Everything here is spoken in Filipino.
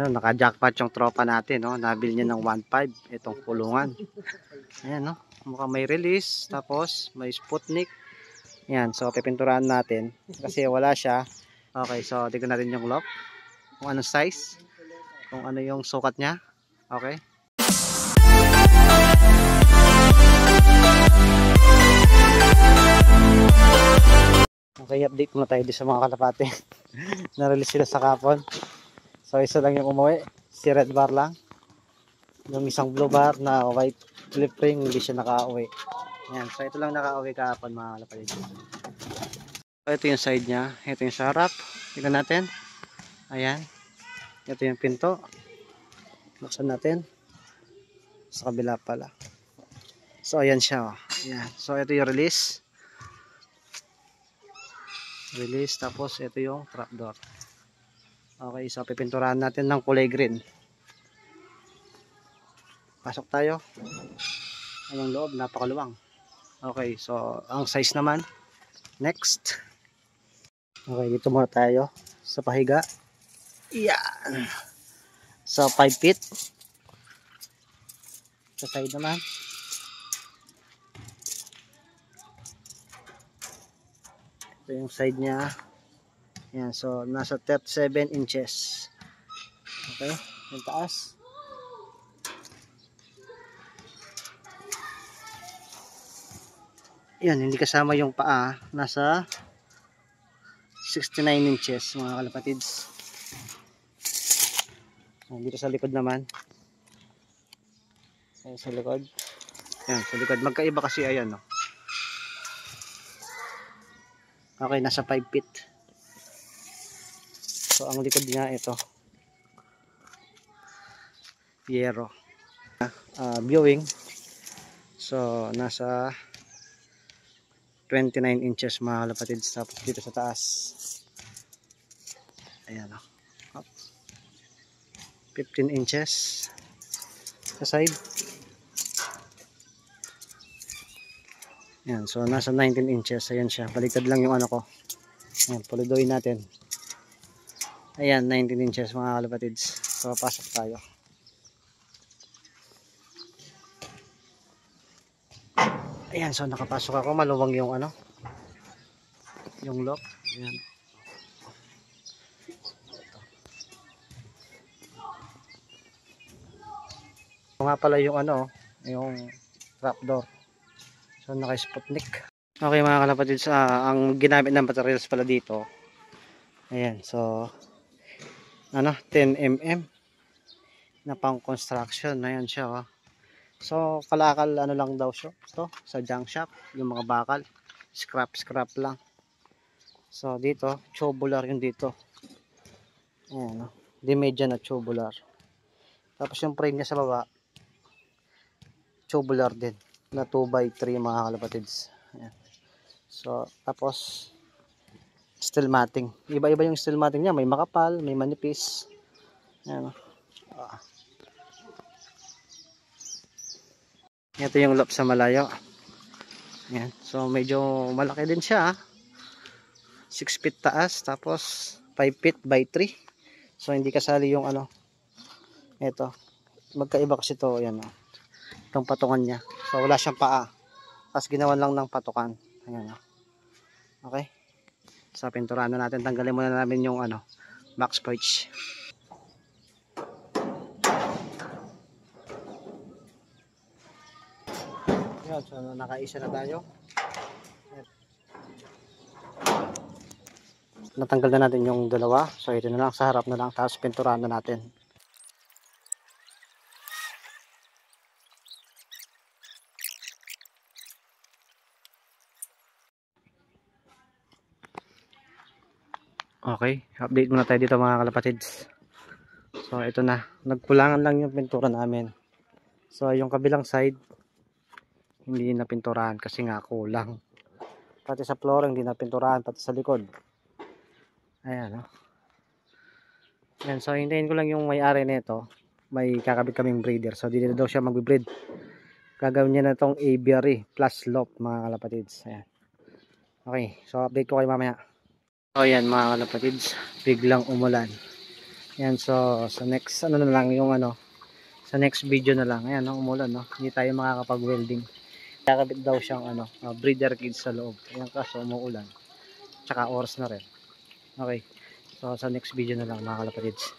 Ayan, naka-jackpot yung tropa natin, no? Nabili niya ng 1.5 itong kulungan. Ayan, no? Mukhang may release, tapos may Sputnik. Ayan, so pipinturahan natin kasi wala siya. Okay, so tignan natin yung lock, kung anong size, kung ano yung sukat niya. Okay. Okay, update muna tayo sa mga kalapate. Na-release sila sa kapon. So isa lang yung umuwi, si red bar lang. Yung isang blue bar na white flip ring, hindi siya naka-uwi. Ayan, so ito lang naka-uwi kahapon mga kalapate. So ito yung side niya, ito yung sa harap. Tignan natin. Ayan, ito yung pinto. Buksan natin. Sa kabila pala. So ayan siya. Ayan. So ito yung release. Release, tapos ito yung trapdoor. Okay, so pipinturahan natin ng kulay green. Pasok tayo. Anong loob, napakaluwang. Okay, so ang size naman. Next. Okay, dito muna tayo sa pahiga. Yan. So 5 feet. Sa side naman. Ito yung side niya. Yan, so nasa 37 inches. Okay, yung taas. Yan, hindi kasama yung paa. Nasa 69 inches mga kalapatids. Dito sa likod naman. Ayan, sa likod. Yan, sa likod. Magkaiba kasi ayan, no? Okay, nasa 5 feet. So, ang likod niya, ito. Yero. Viewing. So, nasa 29 inches mga kalapatids. Tapos dito sa taas. Ayan, no? 15 inches. Sa side. Ayan, so nasa 19 inches. Ayan siya. Baliktad lang yung ano ko. Ayan, pulidoyin natin. Ayan, 19 inches mga kalapatids. So, pasok tayo. Ayan, so nakapasok ako. Maluwang yung ano, yung lock. Ayan. Ito nga pala yung ano, yung trapdoor. So, naka-Sputnik. Okay mga kalapatids, ang ginamit ng materials pala dito. Ayan, so ano, 10 mm na pang construction. Ayan siya, oh. So kalakal ano lang daw siya to, sa junk shop, yung mga bakal scrap lang. So dito tubular yung dito. Ayan, oh. Di medya na tubular. Tapos yung frame niya sa baba tubular din na 2x3 mga kalapatids. Ayan. So tapos steel matting. Iba-iba yung steel matting niya. May makapal, may manipis. Ayan. Ito yung loop sa malayo. Ayan. So medyo malaki din siya. 6 feet taas. Tapos 5 feet by 3. So hindi kasali yung ano. Ito. Magkaiba kasi ito. Ayan. Itong patungan niya. So wala siyang paa. Tapos ginawan lang ng patukan. Ayan. Okay. So pinturahan na natin, tanggalin muna namin yung ano, max perch. Yan, so nakaisa na tayo. Natanggal na natin yung dalawa. So ito na lang, sa harap na lang, tapos pinturahan na natin. Okay, update muna tayo dito mga kalapatids. So ito na, nagkulangan lang yung pintura namin. So yung kabilang side hindi na pinturahan kasi nga kulang. Pati sa floor hindi na pinturahan, pati sa likod. Ayan, no? Ayan, so hintayin ko lang yung may-ari nito. May kakabit kaming breeder. So dito daw siya magbe-breed. Gagawin niya na itong aviary plus loft mga kalapatids. Ayan. Okay, so update ko kayo mamaya. So ayan mga kalapatids, biglang umulan. Yan, so sa next ano na lang yung ano, sa next video na lang. Ayan, no, umulan, no. Hindi tayo makakapag-welding. Kakabit daw siyang ano, breeder cage sa loob. Ayan, kaso umuulan. Tsaka oras na rin. Okay. So sa next video na lang mga kalapatids.